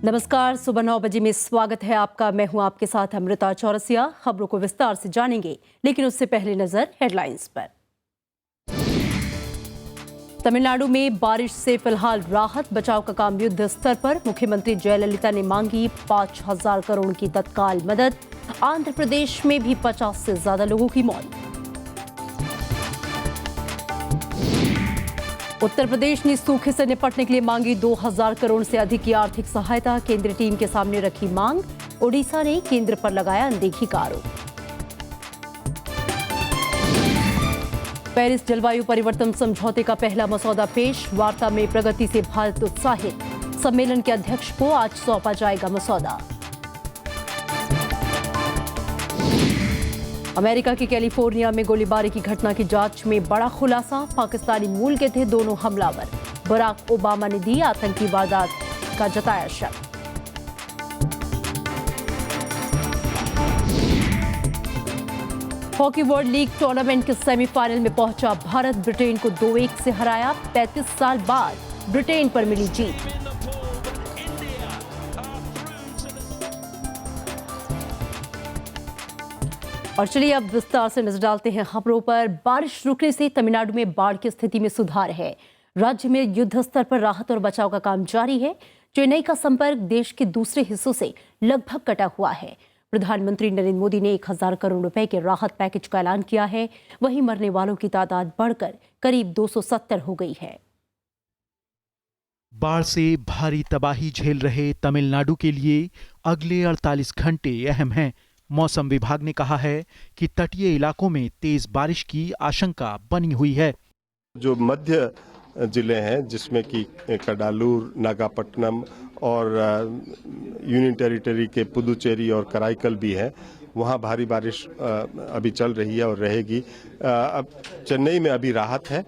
नमस्कार, सुबह 9 बजे में स्वागत है आपका। मैं हूं आपके साथ अमृता चौरसिया। खबरों को विस्तार से जानेंगे, लेकिन उससे पहले नजर हेडलाइंस पर। तमिलनाडु में बारिश से फिलहाल राहत, बचाव का काम युद्ध स्तर पर। मुख्यमंत्री जयललिता ने मांगी 5,000 करोड़ की तत्काल मदद। आंध्र प्रदेश में भी 50 से ज्यादा लोगों की मौत। उत्तर प्रदेश ने सूखे से निपटने के लिए मांगी 2,000 करोड़ से अधिक की आर्थिक सहायता। केंद्रीय टीम के सामने रखी मांग। ओडिशा ने केंद्र पर लगाया अनदेखी का आरोप। पेरिस जलवायु परिवर्तन समझौते का पहला मसौदा पेश। वार्ता में प्रगति से भारत उत्साहित। सम्मेलन के अध्यक्ष को आज सौंपा जाएगा मसौदा। अमेरिका के कैलिफोर्निया में गोलीबारी की घटना की जांच में बड़ा खुलासा। पाकिस्तानी मूल के थे दोनों हमलावर। बराक ओबामा ने दी आतंकी वारदात का जताया शक। हॉकी वर्ल्ड लीग टूर्नामेंट के सेमीफाइनल में पहुंचा भारत। ब्रिटेन को 2-1 से हराया। 35 साल बाद ब्रिटेन पर मिली जीत। और चलिए अब विस्तार से नजर डालते हैं खबरों पर। बारिश रुकने से तमिलनाडु में बाढ़ की स्थिति में सुधार है। राज्य में युद्ध स्तर पर राहत और बचाव का काम जारी है। चेन्नई का संपर्क देश के दूसरे हिस्सों से लगभग कटा हुआ है। प्रधानमंत्री नरेंद्र मोदी ने 1,000 करोड़ रुपए के राहत पैकेज का ऐलान किया है। वहीं मरने वालों की तादाद बढ़कर करीब 270 हो गई है। बाढ़ से भारी तबाही झेल रहे तमिलनाडु के लिए अगले 48 घंटे अहम हैं। मौसम विभाग ने कहा है कि तटीय इलाकों में तेज बारिश की आशंका बनी हुई है। जो मध्य जिले हैं जिसमें कि कडालूर, नागापट्टनम और यूनियन टेरिटरी के पुदुचेरी और कराईकल भी है, वहाँ भारी बारिश अभी चल रही है और रहेगी। अब चेन्नई में अभी राहत है,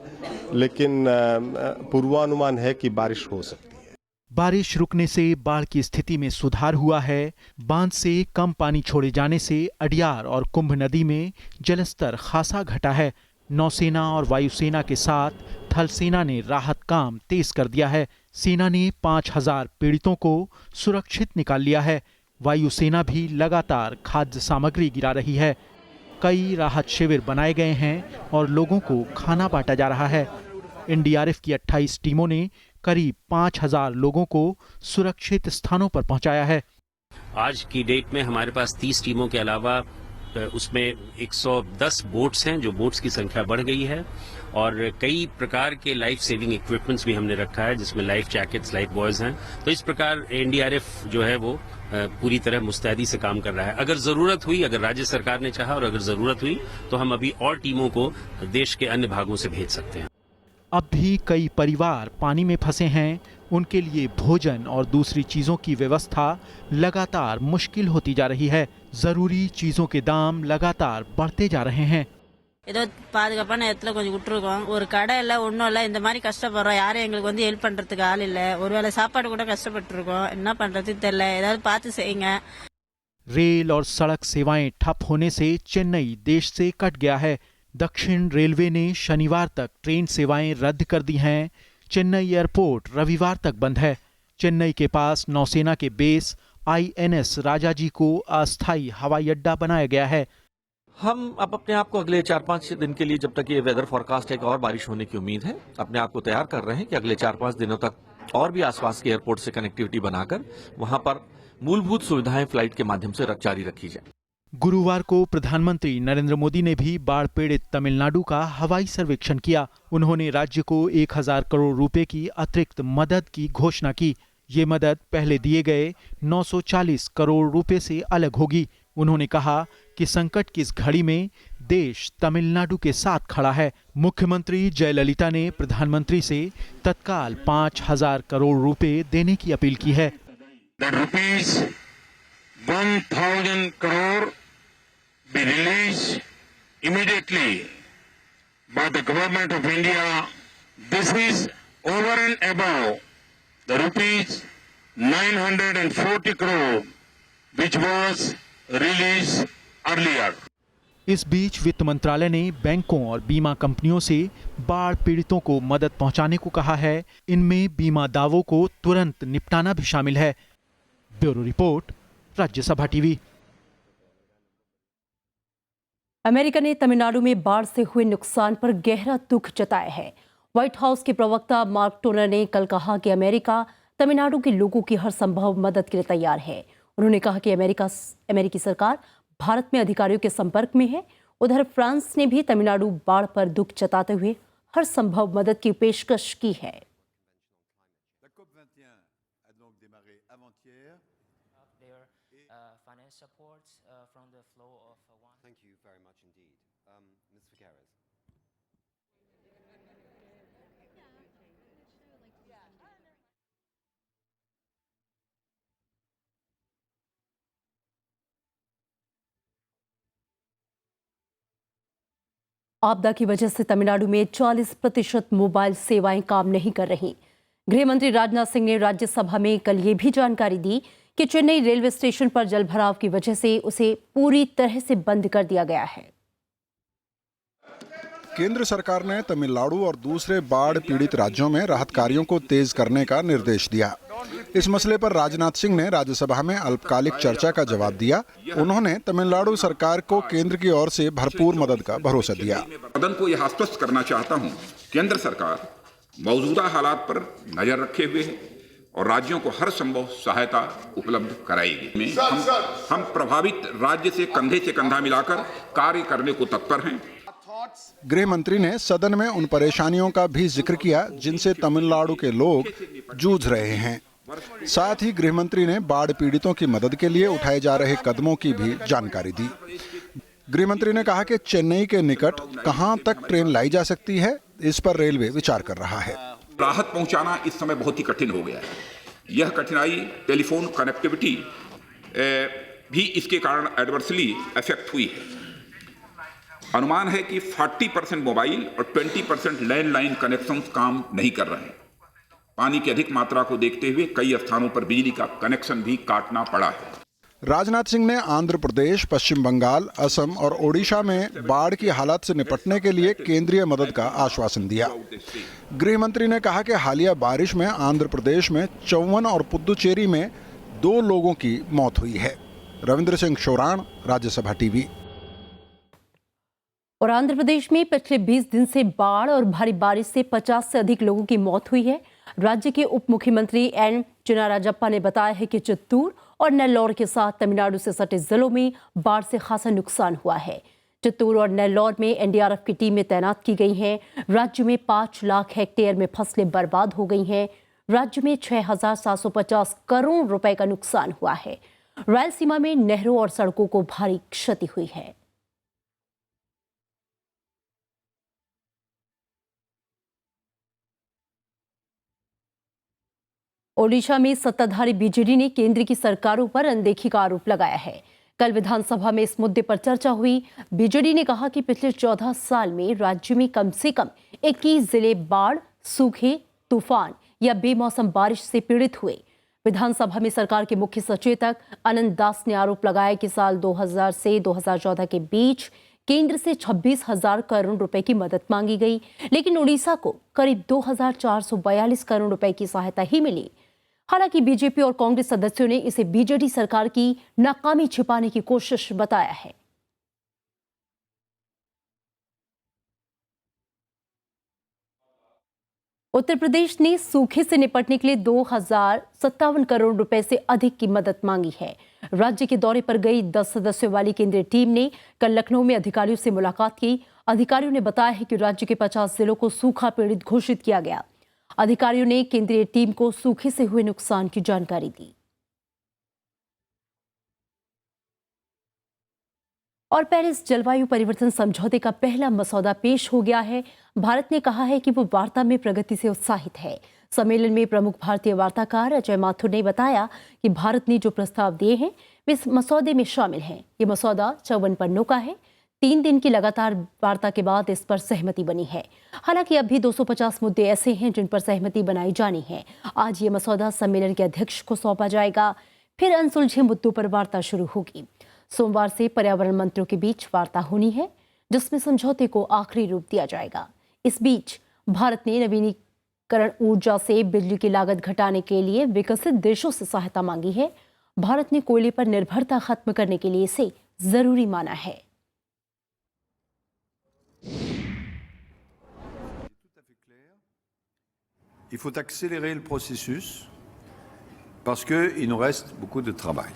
लेकिन पूर्वानुमान है कि बारिश हो सकती है। बारिश रुकने से बाढ़ की स्थिति में सुधार हुआ है। बांध से कम पानी छोड़े जाने से अडियार और कुंभ नदी में जलस्तर खासा घटा है। नौसेना और वायुसेना के साथ थल सेना ने राहत काम तेज कर दिया है। सेना ने 5,000 पीड़ितों को सुरक्षित निकाल लिया है। वायुसेना भी लगातार खाद्य सामग्री गिरा रही है। कई राहत शिविर बनाए गए हैं और लोगों को खाना बांटा जा रहा है। एनडीआरएफ की 28 टीमों ने करीब 5,000 लोगों को सुरक्षित स्थानों पर पहुंचाया है। आज की डेट में हमारे पास 30 टीमों के अलावा उसमें 110 बोट्स हैं, जो बोट्स की संख्या बढ़ गई है, और कई प्रकार के लाइफ सेविंग इक्विपमेंट्स भी हमने रखा है, जिसमें लाइफ जैकेट्स, लाइफ बॉयज हैं। तो इस प्रकार एनडीआरएफ जो है वो पूरी तरह मुस्तैदी से काम कर रहा है। अगर जरूरत हुई, अगर राज्य सरकार ने चाहा और अगर जरूरत हुई तो हम अभी और टीमों को देश के अन्य भागों से भेज सकते हैं। अब भी कई परिवार पानी में फंसे हैं। उनके लिए भोजन और दूसरी चीजों की व्यवस्था लगातार मुश्किल होती जा रही है। जरूरी चीजों के दाम लगातार बढ़ते जा रहे हैं। ஏதோ பாதுகாப்பான இடத்துல கொஞ்சம் விட்டுருக்கோம். ஒரு கடை இல்ல, ஒன்றும் இல்ல. இந்த மாதிரி கஷ்டப்படுறோம். யாரும் எங்களுக்கு வந்து ஹெல்ப் பண்றதுக்கு ஆள் இல்ல. ஒருவேளை சாப்பாடு கூட கஷ்டப்பட்டுருக்கோம். என்ன பண்றது தெரியல. ஏதாவது பார்த்து செய்யுங்க. रेल और सड़क सेवाएं ठप होने से चेन्नई देश से कट गया है। दक्षिण रेलवे ने शनिवार तक ट्रेन सेवाएं रद्द कर दी हैं। चेन्नई एयरपोर्ट रविवार तक बंद है। चेन्नई के पास नौसेना के बेस आईएनएस राजाजी को अस्थायी हवाई अड्डा बनाया गया है। हम अब अपने आप को अगले 4-5 दिन के लिए, जब तक ये वेदर फॉरकास्ट है कि और बारिश होने की उम्मीद है, अपने आप को तैयार कर रहे हैं कि अगले 4-5 दिनों तक और भी आसपास के एयरपोर्ट से कनेक्टिविटी बनाकर वहां पर मूलभूत सुविधाएं फ्लाइट के माध्यम से जारी रखी जाए। गुरुवार को प्रधानमंत्री नरेंद्र मोदी ने भी बाढ़ पीड़ित तमिलनाडु का हवाई सर्वेक्षण किया। उन्होंने राज्य को 1,000 करोड़ रुपए की अतिरिक्त मदद की घोषणा की। ये मदद पहले दिए गए 940 करोड़ रुपए से अलग होगी। उन्होंने कहा कि संकट की इस घड़ी में देश तमिलनाडु के साथ खड़ा है। मुख्यमंत्री जयललिता ने प्रधानमंत्री से तत्काल 5,000 करोड़ रुपए देने की अपील की है। rupees 1,000 crore be released immediately by the government of India. This is over and above the rupees 940 crore which was released earlier. इस बीच वित्त मंत्रालय ने बैंकों और बीमा कंपनियों से बाढ़ पीड़ितों को मदद पहुंचाने को कहा है। इनमें बीमा दावों को तुरंत निपटाना भी शामिल है। Bureau report, Rajya Sabha TV. America ने तमिलनाडु में बाढ़ से हुए नुकसान पर गहरा दुख जताया है। व्हाइट हाउस के प्रवक्ता मार्क टोनर ने कल कहा कि अमेरिका तमिलनाडु के लोगों की हर संभव मदद के लिए तैयार है। उन्होंने कहा कि अमेरिकी सरकार भारत में अधिकारियों के संपर्क में है। उधर फ्रांस ने भी तमिलनाडु बाढ़ पर दुख जताते हुए हर संभव मदद की पेशकश की है। आपदा की वजह से तमिलनाडु में 40% मोबाइल सेवाएं काम नहीं कर रही। गृह मंत्री राजनाथ सिंह ने राज्यसभा में कल ये भी जानकारी दी कि चेन्नई रेलवे स्टेशन पर जलभराव की वजह से उसे पूरी तरह से बंद कर दिया गया है। केंद्र सरकार ने तमिलनाडु और दूसरे बाढ़ पीड़ित राज्यों में राहत कार्यों को तेज करने का निर्देश दिया। इस मसले पर राजनाथ सिंह ने राज्यसभा में अल्पकालिक चर्चा का जवाब दिया। उन्होंने तमिलनाडु सरकार को केंद्र की ओर से भरपूर मदद का भरोसा दिया। सदन को यह आश्वस्त करना चाहता हूं, केंद्र सरकार मौजूदा हालात पर नजर रखे हुए है और राज्यों को हर संभव सहायता उपलब्ध कराएगी। हम प्रभावित राज्य से कंधा मिलाकर कार्य करने को तत्पर हैं। गृह मंत्री ने सदन में उन परेशानियों का भी जिक्र किया जिनसे तमिलनाडु के लोग जूझ रहे हैं। साथ ही गृह मंत्री ने बाढ़ पीड़ितों की मदद के लिए उठाए जा रहे कदमों की भी जानकारी दी। गृह मंत्री ने कहा कि चेन्नई के निकट कहां तक ट्रेन लाई जा सकती है, इस पर रेलवे विचार कर रहा है। राहत पहुंचाना इस समय बहुत ही कठिन हो गया है। यह कठिनाई टेलीफोन कनेक्टिविटी भी इसके कारण एडवर्सली अफेक्ट हुई है। अनुमान है कि 40% मोबाइल और 20% लैंडलाइन कनेक्शन काम नहीं कर रहे हैं। पानी की अधिक मात्रा को देखते हुए कई स्थानों पर बिजली का कनेक्शन भी काटना पड़ा है। राजनाथ सिंह ने आंध्र प्रदेश, पश्चिम बंगाल, असम और ओडिशा में बाढ़ की हालात से निपटने के लिए केंद्रीय मदद का आश्वासन दिया। गृह मंत्री ने कहा कि हालिया बारिश में आंध्र प्रदेश में 54 और पुदुचेरी में 2 लोगों की मौत हुई है। रविंद्र सिंह शोराण, राज्यसभा टीवी। और आंध्र प्रदेश में पिछले 20 दिन से बाढ़ और भारी बारिश से 50 से अधिक लोगों की मौत हुई है। राज्य के उप मुख्यमंत्री एन चिनाराजप्पा ने बताया है कि चित्तूर और नेल्लौर के साथ तमिलनाडु से सटे जिलों में बाढ़ से खासा नुकसान हुआ है। चित्तूर और नेल्लौर में एनडीआरएफ की टीमें तैनात की गई हैं। राज्य में 5 लाख हेक्टेयर में फसलें बर्बाद हो गई हैं। राज्य में 6,750 करोड़ रुपए का नुकसान हुआ है। रायलसीमा में नहरों और सड़कों को भारी क्षति हुई है। ओडिशा में सत्ताधारी बीजेडी ने केंद्र की सरकारों पर अनदेखी का आरोप लगाया है। कल विधानसभा में इस मुद्दे पर चर्चा हुई। बीजेडी ने कहा कि पिछले 14 साल में राज्य में कम से कम 21 जिले बाढ़, सूखे, तूफान या बेमौसम बारिश से पीड़ित हुए। विधानसभा में सरकार के मुख्य सचेतक अनंत दास ने आरोप लगाया कि साल 2000 से 2014 के बीच केंद्र से 26,000 करोड़ रुपए की मदद मांगी गई, लेकिन उड़ीसा को करीब 2,442 करोड़ रुपए की सहायता ही मिली। हालांकि बीजेपी और कांग्रेस सदस्यों ने इसे बीजेडी सरकार की नाकामी छिपाने की कोशिश बताया है। उत्तर प्रदेश ने सूखे से निपटने के लिए 2,057 करोड़ रुपए से अधिक की मदद मांगी है। राज्य के दौरे पर गई 10 सदस्यों वाली केंद्रीय टीम ने कल लखनऊ में अधिकारियों से मुलाकात की। अधिकारियों ने बताया है कि राज्य के 50 जिलों को सूखा पीड़ित घोषित किया गया। अधिकारियों ने केंद्रीय टीम को सूखे से हुए नुकसान की जानकारी दी। और पेरिस जलवायु परिवर्तन समझौते का पहला मसौदा पेश हो गया है। भारत ने कहा है कि वो वार्ता में प्रगति से उत्साहित है। सम्मेलन में प्रमुख भारतीय वार्ताकार अजय माथुर ने बताया कि भारत ने जो प्रस्ताव दिए हैं वे इस मसौदे में शामिल हैं। ये मसौदा 54 पन्नों का है। 3 दिन की लगातार वार्ता के बाद इस पर सहमति बनी है। हालांकि अब भी 250 मुद्दे ऐसे हैं जिन पर सहमति बनाई जानी है। आज ये मसौदा सम्मेलन के अध्यक्ष को सौंपा जाएगा, फिर अनसुलझे मुद्दों पर वार्ता शुरू होगी। सोमवार से पर्यावरण मंत्रियों के बीच वार्ता होनी है, जिसमें समझौते को आखिरी रूप दिया जाएगा। इस बीच भारत ने नवीनीकरण ऊर्जा से बिजली की लागत घटाने के लिए विकसित देशों से सहायता मांगी है। भारत ने कोयले पर निर्भरता खत्म करने के लिए इसे जरूरी माना है। Il faut accélérer le processus parce qu'il nous reste beaucoup de travail.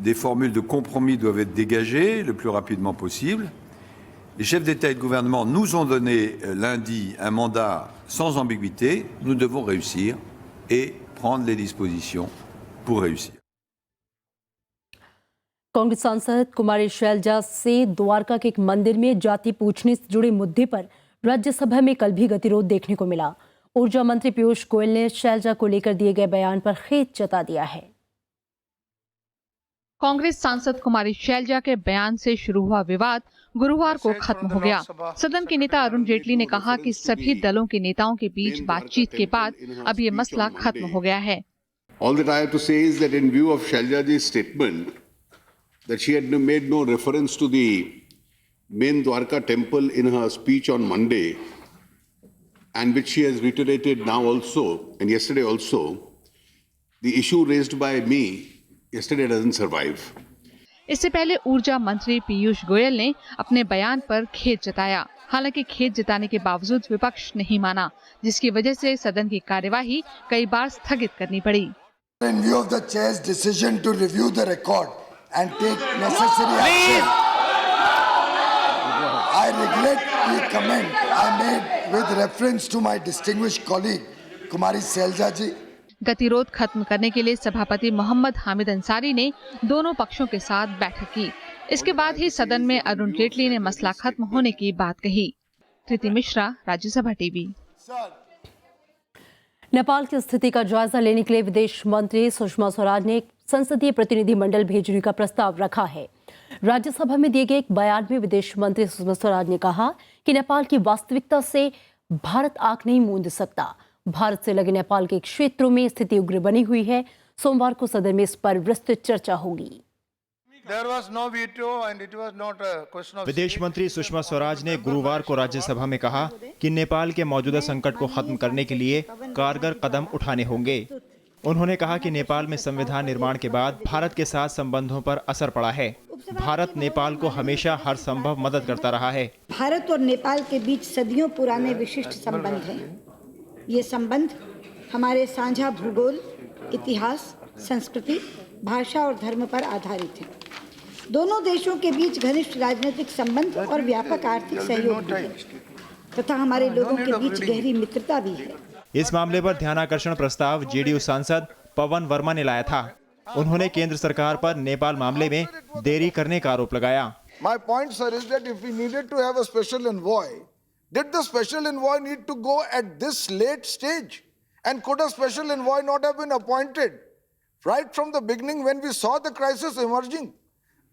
Des formules de compromis doivent être dégagées le plus rapidement possible. Les chefs d'État et de gouvernement nous ont donné lundi un mandat sans ambiguïté. Nous devons réussir et prendre les dispositions pour réussir. Congress सांसद कुमारी शैलजा से द्वारका के एक मंदिर में जाति पूछने से जुड़े मुद्दे पर राज्यसभा में कल भी गतिरोध देखने को मिला। ऊर्जा मंत्री पीयूष गोयल ने शैलजा को लेकर दिए गए बयान पर खेद जता दिया है। कांग्रेस सांसद कुमारी शैलजा के बयान से शुरू हुआ विवाद गुरुवार को खत्म हो गया। सदन के नेता अरुण जेटली ने कहा कि सभी दलों के नेताओं के बीच बातचीत के बाद अब ये मसला खत्म हो गया है। All that I have to say is that in view of Shailaja's statement that she had made no reference to the main Dwarka temple in her speech on Monday, and which she has reiterated now also and yesterday also, the issue raised by me yesterday doesn't survive. इससे पहले ऊर्जा मंत्री पीयूष गोयल ने अपने बयान पर खेद जताया। हालांकि खेद जताने के बावजूद विपक्ष नहीं माना, जिसकी वजह से सदन की कार्यवाही कई बार स्थगित करनी पड़ी। In view of the chair's decision to review the record and take necessary action, I regret the comment I made with reference to my distinguished colleague Kumari Shailaja ji. गतिरोध खत्म करने के लिए सभापति मोहम्मद हामिद अंसारी ने दोनों पक्षों के साथ बैठक की। इसके बाद ही सदन में अरुण जेटली ने मसला खत्म होने की बात कही। कृति मिश्रा, राज्यसभा टीवी। नेपाल की स्थिति का जायजा लेने के लिए विदेश मंत्री सुषमा स्वराज ने एक संसदीय प्रतिनिधि मंडल भेजने का प्रस्ताव रखा है। राज्यसभा में दिए गए एक बयान में विदेश मंत्री सुषमा स्वराज ने कहा कि नेपाल की वास्तविकता से भारत आंख नहीं मूंद सकता। भारत से लगे नेपाल के क्षेत्रों में स्थिति उग्र बनी हुई है। सोमवार को सदन में इस पर विस्तृत चर्चा होगी। विदेश मंत्री सुषमा स्वराज ने गुरुवार को राज्यसभा में कहा कि नेपाल के मौजूदा संकट को खत्म करने के लिए कारगर कदम उठाने होंगे। उन्होंने कहा कि नेपाल में संविधान निर्माण के बाद भारत के साथ संबंधों पर असर पड़ा है। भारत नेपाल को हमेशा हर संभव मदद करता रहा है। भारत और नेपाल के बीच सदियों पुराने विशिष्ट संबंध हैं। ये संबंध हमारे साझा भूगोल, इतिहास, संस्कृति, भाषा और धर्म पर आधारित है। दोनों देशों के बीच घनिष्ठ राजनीतिक संबंध और व्यापक आर्थिक सहयोग भी है तथा हमारे लोगों के बीच गहरी मित्रता भी है। इस मामले पर ध्यानाकर्षण प्रस्ताव जेडीयू सांसद पवन वर्मा ने लाया था। उन्होंने केंद्र सरकार पर नेपाल मामले में देरी करने का आरोप लगाया। My point, sir, is that if we needed to have a special envoy, did the special envoy need to go at this late stage? And could a special envoy not have been appointed right from the beginning when we saw the crisis emerging?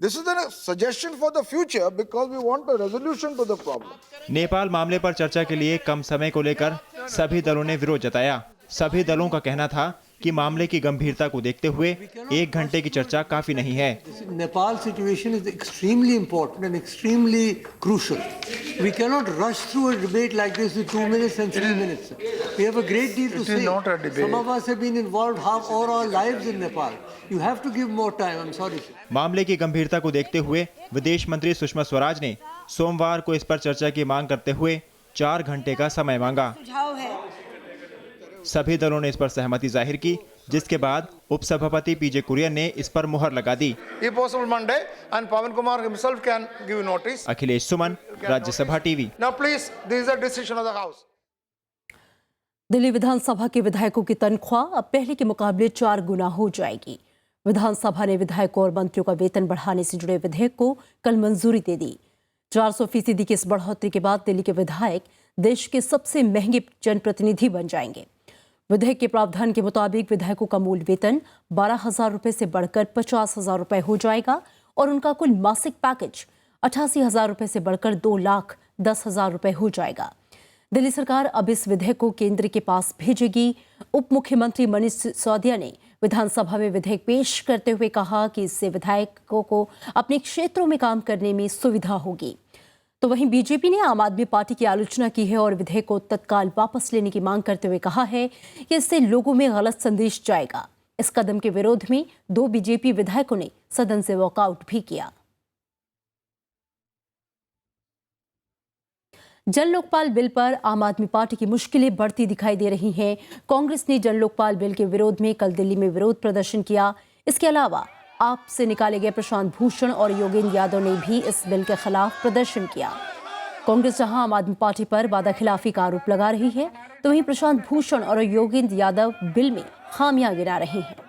This is a suggestion for the future because we want a resolution to the problem. Nepal मामले पर चर्चा के लिए कम समय को लेकर सभी दलों ने विरोध जताया। सभी दलों का कहना था कि मामले की गंभीरता को देखते हुए 1 घंटे की चर्चा काफी नहीं है। Nepal situation is extremely important and extremely crucial. We cannot rush through a debate like this with 2 minutes and 3 minutes. We have a great deal to say. Some of us have been involved half all our lives in Nepal. You have to give more time. I'm sorry. मामले की गंभीरता को देखते हुए विदेश मंत्री सुषमा स्वराज ने सोमवार को इस पर चर्चा की मांग करते हुए 4 घंटे का समय मांगा। सभी दलों ने इस पर सहमति जाहिर की, जिसके बाद उपसभापति पीजे कुरियन ने इस पर मुहर लगा दी। अखिलेश सुमन, राज्यसभा टीवी। दिल्ली विधानसभा के विधायकों की तनख्वाह अब पहले के मुकाबले 4 गुना हो जाएगी। विधानसभा ने विधायकों और मंत्रियों का वेतन बढ़ाने से जुड़े विधेयक को कल मंजूरी दे दी। 400% की इस बढ़ोतरी के बाद दिल्ली के विधायक देश के सबसे महंगे जनप्रतिनिधि बन जाएंगे। विधेयक के प्रावधान के मुताबिक विधायकों का मूल वेतन 12,000 रुपए से बढ़कर 50,000 रुपए हो जाएगा और उनका कुल मासिक पैकेज 88,000 रुपए से बढ़कर 2,10,000 रुपए हो जाएगा। दिल्ली सरकार अब इस विधेयक को केंद्र के पास भेजेगी। उप मुख्यमंत्री मनीष सिसोदिया ने विधानसभा में विधेयक पेश करते हुए कहा कि इससे विधायकों को अपने क्षेत्रों में काम करने में सुविधा होगी। तो वहीं बीजेपी ने आम आदमी पार्टी की आलोचना की है और विधेयक को तत्काल वापस लेने की मांग करते हुए कहा है कि इससे लोगों में गलत संदेश जाएगा। इस कदम के विरोध में 2 बीजेपी विधायकों ने सदन से वॉकआउट भी किया। जन लोकपाल बिल पर आम आदमी पार्टी की मुश्किलें बढ़ती दिखाई दे रही हैं। कांग्रेस ने जन लोकपाल बिल के विरोध में कल दिल्ली में विरोध प्रदर्शन किया। इसके अलावा आप से निकाले गए प्रशांत भूषण और योगेंद्र यादव ने भी इस बिल के खिलाफ प्रदर्शन किया। कांग्रेस जहां आम आदमी पार्टी पर वादाखिलाफी का आरोप लगा रही है, तो वहीं प्रशांत भूषण और योगेंद्र यादव बिल में खामियां गिना रहे हैं।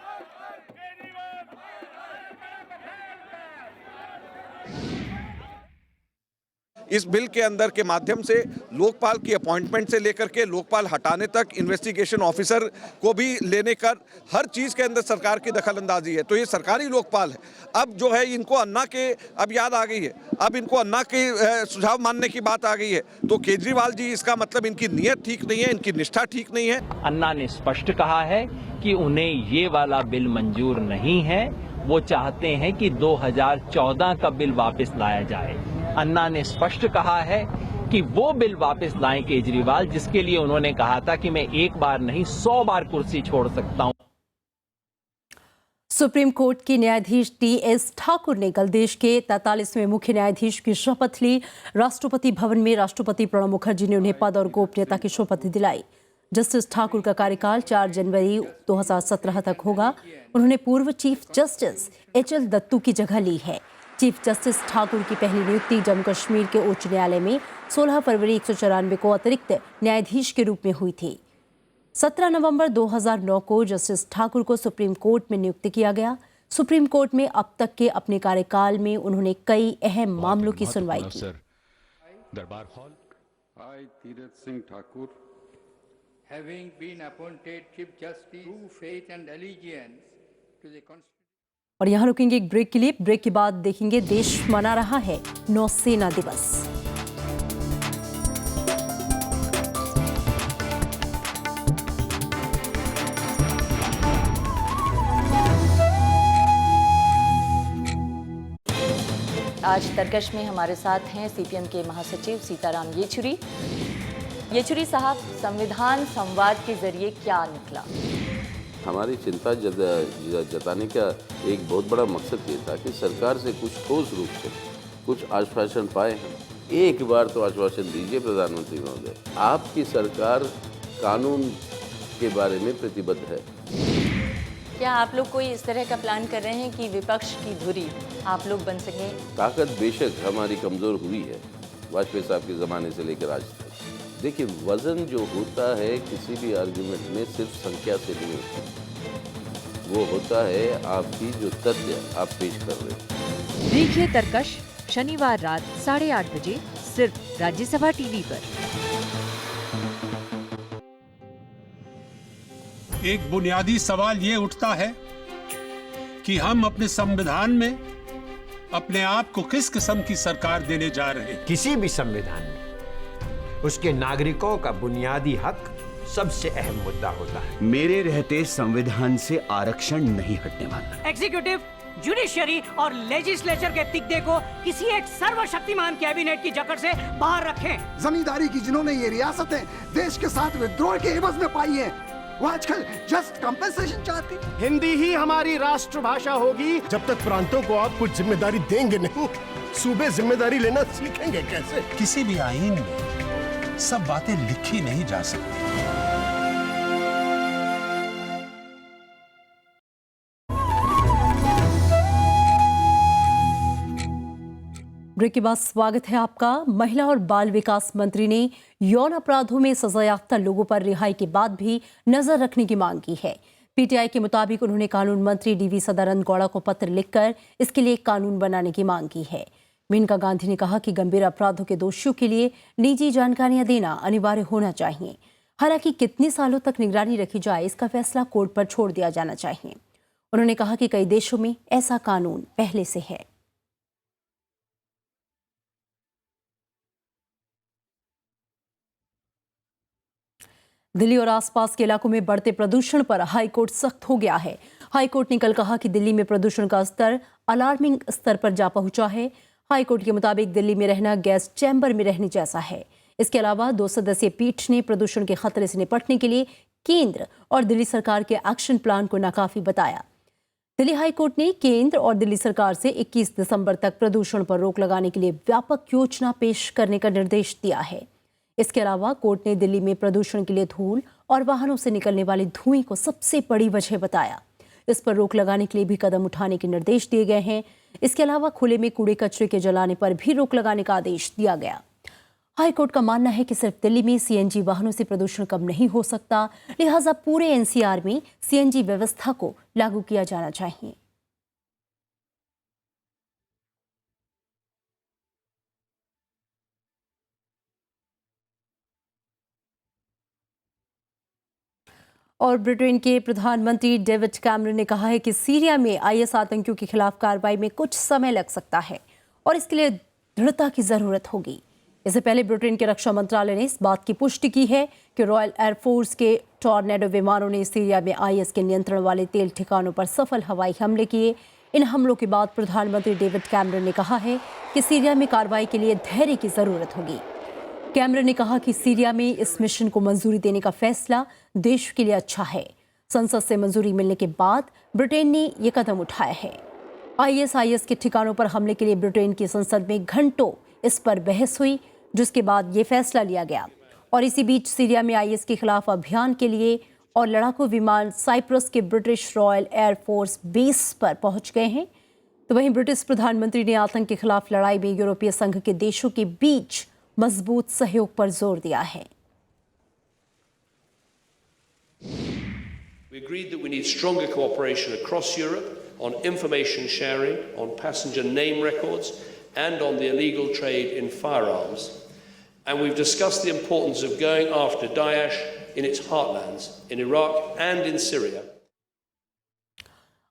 इस बिल के अंदर के माध्यम से लोकपाल की अपॉइंटमेंट से लेकर के लोकपाल हटाने तक, इन्वेस्टिगेशन ऑफिसर को भी लेने कर हर चीज़ के अंदर सरकार की दखलंदाजी है। तो ये सरकारी लोकपाल है। अब जो है इनको अन्ना के अब याद आ गई है, अब इनको अन्ना के सुझाव मानने की बात आ गई है। तो केजरीवाल जी, इसका मतलब इनकी नीयत ठीक नहीं है, इनकी निष्ठा ठीक नहीं है। अन्ना ने स्पष्ट कहा है कि उन्हें ये वाला बिल मंजूर नहीं है। वो चाहते हैं कि 2014 का बिल वापस लाया जाए। अन्ना ने स्पष्ट कहा है कि वो बिल वापस लाएं केजरीवाल, जिसके लिए उन्होंने कहा था कि मैं एक बार नहीं 100 बार कुर्सी छोड़ सकता हूं। सुप्रीम कोर्ट के न्यायाधीश टीएस ठाकुर ने कल देश के 43वें मुख्य न्यायाधीश की शपथ ली। राष्ट्रपति भवन में राष्ट्रपति प्रणब मुखर्जी ने उन्हें पद और गोपनीयता की शपथ दिलाई। जस्टिस ठाकुर का कार्यकाल 4 जनवरी 2017 तक होगा। उन्होंने पूर्व चीफ जस्टिस HL दत्तू की जगह ली है। चीफ जस्टिस ठाकुर की पहली नियुक्ति जम्मू कश्मीर के उच्च न्यायालय में 16 फरवरी 194 को अतिरिक्त न्यायाधीश के रूप में हुई थी। 17 नवंबर 2009 को जस्टिस ठाकुर को सुप्रीम कोर्ट में नियुक्त किया गया। सुप्रीम कोर्ट में अब तक के अपने कार्यकाल में उन्होंने कई अहम मामलों की सुनवाई की। दरबार hall. I, Teerth Singh Thakur, having been appointed Chief Justice, true faith and allegiance to the Constitution. और यहाँ रुकेंगे एक ब्रेक के लिए। ब्रेक के बाद देखेंगे देश मना रहा है नौसेना दिवस। आज तरकश में हमारे साथ हैं सीपीएम के महासचिव सीताराम येचुरी। येचुरी साहब, संविधान संवाद के जरिए क्या निकला? हमारी चिंता जताने का एक बहुत बड़ा मकसद ये था कि सरकार से कुछ ठोस रूप से कुछ आश्वासन पाए हम। एक बार तो आश्वासन दीजिए प्रधानमंत्री महोदय, आपकी सरकार कानून के बारे में प्रतिबद्ध है। क्या आप लोग कोई इस तरह का प्लान कर रहे हैं कि विपक्ष की धुरी आप लोग बन सकें? ताकत बेशक हमारी कमज़ोर हुई है वाजपेयी साहब के ज़माने से लेकर आज तक। देखिए, वजन जो होता है किसी भी आर्गुमेंट में सिर्फ संख्या से नहीं होता, वो होता है आपकी जो तथ्य आप पेश कर रहे हैं। देखिए तरकश शनिवार रात 8:30 बजे सिर्फ राज्यसभा टीवी पर। एक बुनियादी सवाल ये उठता है कि हम अपने संविधान में अपने आप को किस किस्म की सरकार देने जा रहे हैं। किसी भी संविधान में उसके नागरिकों का बुनियादी हक सबसे अहम मुद्दा होता है। मेरे रहते संविधान से आरक्षण नहीं हटने वाला। एग्जीक्यूटिव, जुडिशियरी और लेजिस्लेचर के तिगड़े को किसी एक सर्वशक्तिमान कैबिनेट की जकड़ से बाहर रखें। जमींदारी की जिन्होंने ये रियासतें देश के साथ विद्रोह के एवज में पाई हैं, वो आजकल जस्ट कंपेंसेशन चाहती। हिंदी ही हमारी राष्ट्रभाषा होगी। जब तक प्रांतों को आप कुछ जिम्मेदारी देंगे नहीं, सूबे जिम्मेदारी लेना सीखेंगे कैसे? किसी भी आईन में सब बातें लिखी नहीं जा सकती। ब्रेक के बाद स्वागत है आपका। महिला और बाल विकास मंत्री ने यौन अपराधों में सजायाफ्ता लोगों पर रिहाई के बाद भी नजर रखने की मांग की है। पीटीआई के मुताबिक उन्होंने कानून मंत्री डीवी सदानंद गौड़ा को पत्र लिखकर इसके लिए कानून बनाने की मांग की है। मेनका गांधी ने कहा कि गंभीर अपराधों के दोषियों के लिए निजी जानकारियां देना अनिवार्य होना चाहिए। हालांकि कितने सालों तक निगरानी रखी जाए, इसका फैसला कोर्ट पर छोड़ दिया जाना चाहिए। उन्होंने कहा कि कई देशों में ऐसा कानून पहले से है। दिल्ली और आसपास के इलाकों में बढ़ते प्रदूषण पर हाईकोर्ट सख्त हो गया है। हाईकोर्ट ने कल कहा कि दिल्ली में प्रदूषण का स्तर अलार्मिंग स्तर पर जा पहुंचा है। हाईकोर्ट के मुताबिक दिल्ली में रहना गैस चैम्बर में रहने जैसा है। इसके अलावा 2 सदस्यीय पीठ ने प्रदूषण के खतरे से निपटने के लिए केंद्र और दिल्ली सरकार के एक्शन प्लान को नाकाफी बताया। दिल्ली हाई कोर्ट ने केंद्र और दिल्ली सरकार से 21 दिसंबर तक प्रदूषण पर रोक लगाने के लिए व्यापक योजना पेश करने का निर्देश दिया है। इसके अलावा कोर्ट ने दिल्ली में प्रदूषण के लिए धूल और वाहनों से निकलने वाले धुएं को सबसे बड़ी वजह बताया। इस पर रोक लगाने के लिए भी कदम उठाने के निर्देश दिए गए हैं। इसके अलावा खुले में कूड़े कचरे के जलाने पर भी रोक लगाने का आदेश दिया गया। हाईकोर्ट का मानना है कि सिर्फ दिल्ली में सीएनजी वाहनों से प्रदूषण कम नहीं हो सकता, लिहाजा पूरे एनसीआर में सीएनजी व्यवस्था को लागू किया जाना चाहिए। और ब्रिटेन के प्रधानमंत्री डेविड कैमरन ने कहा है कि सीरिया में आईएस आतंकियों के खिलाफ कार्रवाई में कुछ समय लग सकता है और इसके लिए दृढ़ता की जरूरत होगी। इससे पहले ब्रिटेन के रक्षा मंत्रालय ने इस बात की पुष्टि की है कि रॉयल एयरफोर्स के टॉर्नेडो विमानों ने सीरिया में आईएस के नियंत्रण वाले तेल ठिकानों पर सफल हवाई हमले किए। इन हमलों के बाद प्रधानमंत्री डेविड कैमरन ने कहा है कि सीरिया में कार्रवाई के लिए धैर्य की जरूरत होगी। कैमरन ने कहा कि सीरिया में इस मिशन को मंजूरी देने का फैसला देश के लिए अच्छा है। संसद से मंजूरी मिलने के बाद ब्रिटेन ने ये कदम उठाया है। आईएस के ठिकानों पर हमले के लिए ब्रिटेन की संसद में घंटों इस पर बहस हुई, जिसके बाद ये फैसला लिया गया। और इसी बीच सीरिया में आईएस के खिलाफ अभियान के लिए और लड़ाकू विमान साइप्रस के ब्रिटिश रॉयल एयरफोर्स बेस पर पहुंच गए हैं। तो वहीं ब्रिटिश प्रधानमंत्री ने आतंक के खिलाफ लड़ाई में यूरोपीय संघ के देशों के बीच मजबूत सहयोग पर जोर दिया है। We agreed that we need stronger cooperation across Europe on information sharing, on passenger name records, and on the illegal trade in firearms. And we've discussed the importance of going after Daesh in its heartlands, in Iraq and in Syria.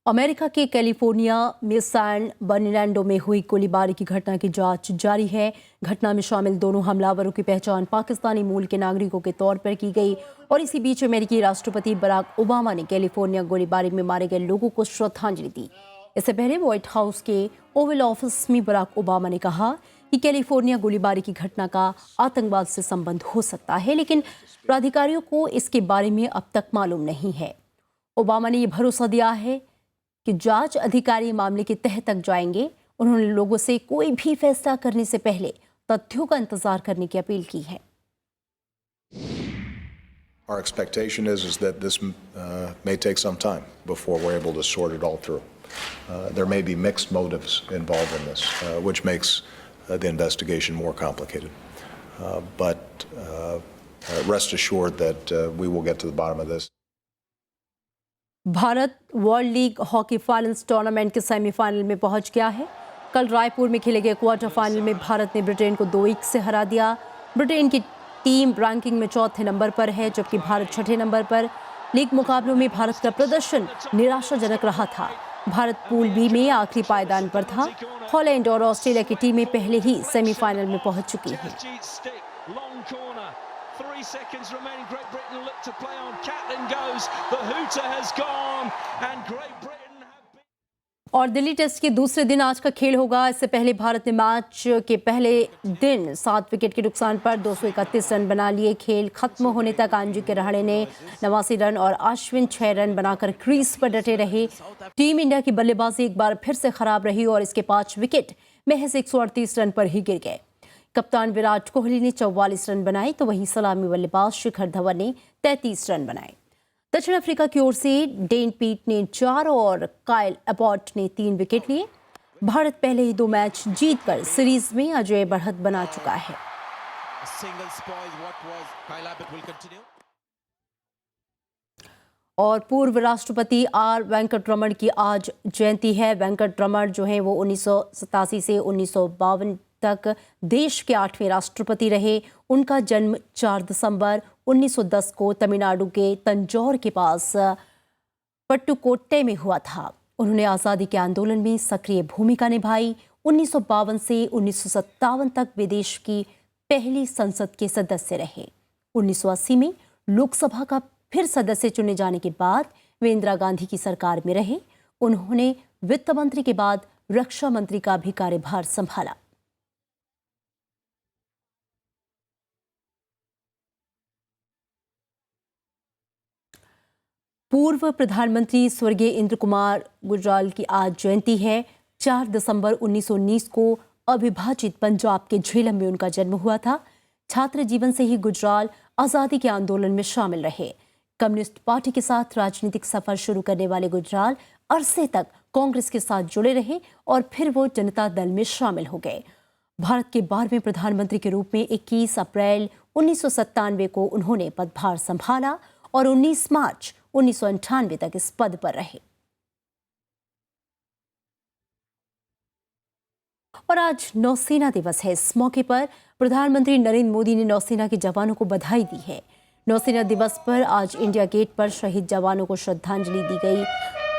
America के California में San Bernardino में हुई गोलीबारी की घटना की जांच जारी है। घटना में शामिल दोनों हमलावरों की पहचान पाकिस्तानी मूल के नागरिकों के तौर पर की गई। और इसी बीच अमेरिकी राष्ट्रपति बराक ओबामा ने कैलिफोर्निया गोलीबारी में मारे गए लोगों को श्रद्धांजलि दी। इससे पहले व्हाइट हाउस के ओवल ऑफिस में बराक ओबामा ने कहा कि कैलिफोर्निया गोलीबारी की घटना का आतंकवाद से संबंध हो सकता है, लेकिन प्राधिकारियों को इसके बारे में अब तक मालूम नहीं है। ओबामा ने यह भरोसा दिया है कि जांच अधिकारी मामले की तह तक जाएंगे। उन्होंने लोगों से कोई भी फैसला करने से पहले तथ्यों का इंतजार करने की अपील की है। Our expectation is that this may take some time before we're able to sort it all through. There may be mixed motives involved in this, which makes the investigation more complicated. But rest assured that we will get to the bottom of this. Bharat world league hockey finals tournament के semifinal में पहुंच गया है। कल रायपुर में खेले गए quarter final में भारत ने ब्रिटेन को 2-1 से हरा दिया। ब्रिटेन की टीम रैंकिंग में चौथे नंबर पर है, जबकि भारत छठे नंबर पर। लीग मुकाबलों में भारत का प्रदर्शन निराशाजनक रहा था। भारत पूल बी में आखिरी पायदान पर था। हॉलैंड और ऑस्ट्रेलिया की टीमें पहले ही सेमीफाइनल में पहुंच चुकी हैं। 3 seconds remaining. Great Britain look to play on. Catlin goes. The hooter has gone. And Great Britain have been... और दिल्ली टेस्ट के दूसरे दिन आज का खेल होगा। इससे पहले भारत ने मैच के पहले दिन 7 विकेट के नुकसान पर 231 रन बना लिए। खेल खत्म होने तक अंजू के रहाणे ने 89 रन और अश्विन 6 रन बनाकर क्रीज पर डटे रहे। टीम इंडिया की बल्लेबाजी एक बार फिर से खराब रही और इसके 5 विकेट महज 138 रन पर ही गिर गए। कप्तान विराट कोहली ने 44 रन बनाए, तो वहीं सलामी बल्लेबाज शिखर धवन ने 33 रन बनाए। दक्षिण अफ्रीका की ओर से डेन पीट ने 4 और काइल एबॉट ने 3 विकेट लिए। भारत पहले ही 2 मैच जीतकर सीरीज में अजय बढ़त बना चुका है। और पूर्व राष्ट्रपति आर वेंकटरमण की आज जयंती है। वेंकटरमण जो है वो 1987 से 1952 तक देश के 8वें राष्ट्रपति रहे। उनका जन्म 4 दिसंबर 1910 को तमिलनाडु के तंजौर के पास पट्टुकोट्टे में हुआ था। उन्होंने आज़ादी के आंदोलन में सक्रिय भूमिका निभाई। 1952 से 1957 तक वे देश की पहली संसद के सदस्य रहे। 1980 में लोकसभा का फिर सदस्य चुने जाने के बाद वे इंदिरा गांधी की सरकार में रहे। उन्होंने वित्त मंत्री के बाद रक्षा मंत्री का भी कार्यभार संभाला। पूर्व प्रधानमंत्री स्वर्गीय इंद्र कुमार गुजराल की आज जयंती है। 4 दिसंबर 1919 को अविभाजित पंजाब के झेलम में उनका जन्म हुआ था। छात्र जीवन से ही गुजराल आज़ादी के आंदोलन में शामिल रहे। कम्युनिस्ट पार्टी के साथ राजनीतिक सफर शुरू करने वाले गुजराल अरसे तक कांग्रेस के साथ जुड़े रहे और फिर वो जनता दल में शामिल हो गए। भारत के 12वें प्रधानमंत्री के रूप में 21 अप्रैल 1997 को उन्होंने पदभार संभाला और 19 मार्च 1998 तक इस पद पर रहे। और आज नौसेना दिवस है। इस मौके पर प्रधानमंत्री नरेंद्र मोदी ने नौसेना के जवानों को बधाई दी है। नौसेना दिवस पर आज इंडिया गेट पर शहीद जवानों को श्रद्धांजलि दी गई।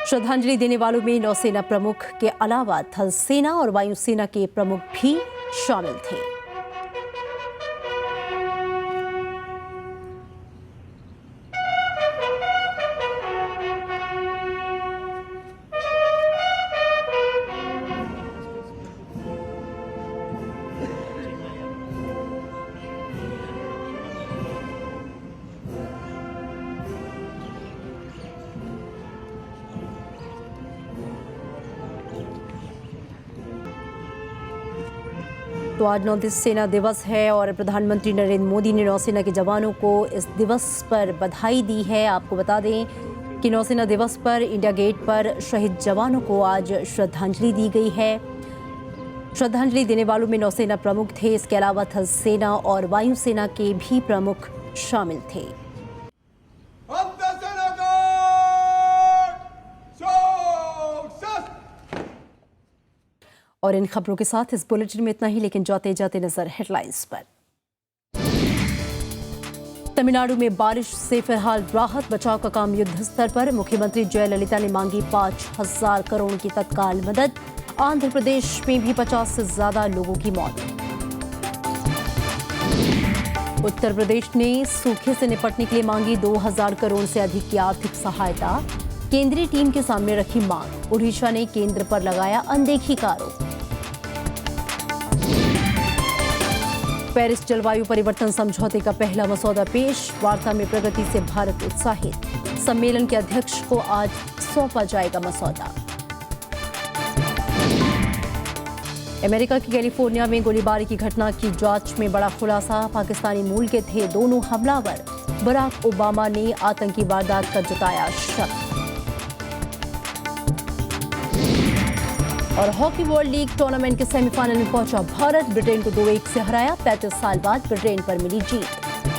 श्रद्धांजलि देने वालों में नौसेना प्रमुख के अलावा थल सेना और वायुसेना के प्रमुख भी शामिल थे। तो आज नौसेना दिवस है और प्रधानमंत्री नरेंद्र मोदी ने नौसेना के जवानों को इस दिवस पर बधाई दी है। आपको बता दें कि नौसेना दिवस पर इंडिया गेट पर शहीद जवानों को आज श्रद्धांजलि दी गई है। श्रद्धांजलि देने वालों में नौसेना प्रमुख थे। इसके अलावा थल सेना और वायुसेना के भी प्रमुख शामिल थे। और इन खबरों के साथ इस बुलेटिन में इतना ही, लेकिन जाते जाते नजर हेडलाइंस पर। तमिलनाडु में बारिश से फिलहाल राहत बचाव का काम युद्ध स्तर पर। मुख्यमंत्री जयललिता ने मांगी 5,000 करोड़ की तत्काल मदद। आंध्र प्रदेश में भी 50 से ज्यादा लोगों की मौत। उत्तर प्रदेश ने सूखे से निपटने के लिए मांगी 2,000 करोड़ से अधिक की आर्थिक सहायता। केंद्रीय टीम के सामने रखी मांग। उड़ीसा ने केंद्र पर लगाया अनदेखी का आरोप। पेरिस जलवायु परिवर्तन समझौते का पहला मसौदा पेश। वार्ता में प्रगति से भारत उत्साहित। सम्मेलन के अध्यक्ष को आज सौंपा जाएगा मसौदा। अमेरिका की कैलिफोर्निया में गोलीबारी की घटना की जांच में बड़ा खुलासा। पाकिस्तानी मूल के थे दोनों हमलावर। बराक ओबामा ने आतंकी वारदात का जताया शक। और हॉकी वर्ल्ड लीग टूर्नामेंट के सेमीफाइनल में पहुंचा भारत। ब्रिटेन को 2-1 से हराया। 35 साल बाद ब्रिटेन पर मिली जीत।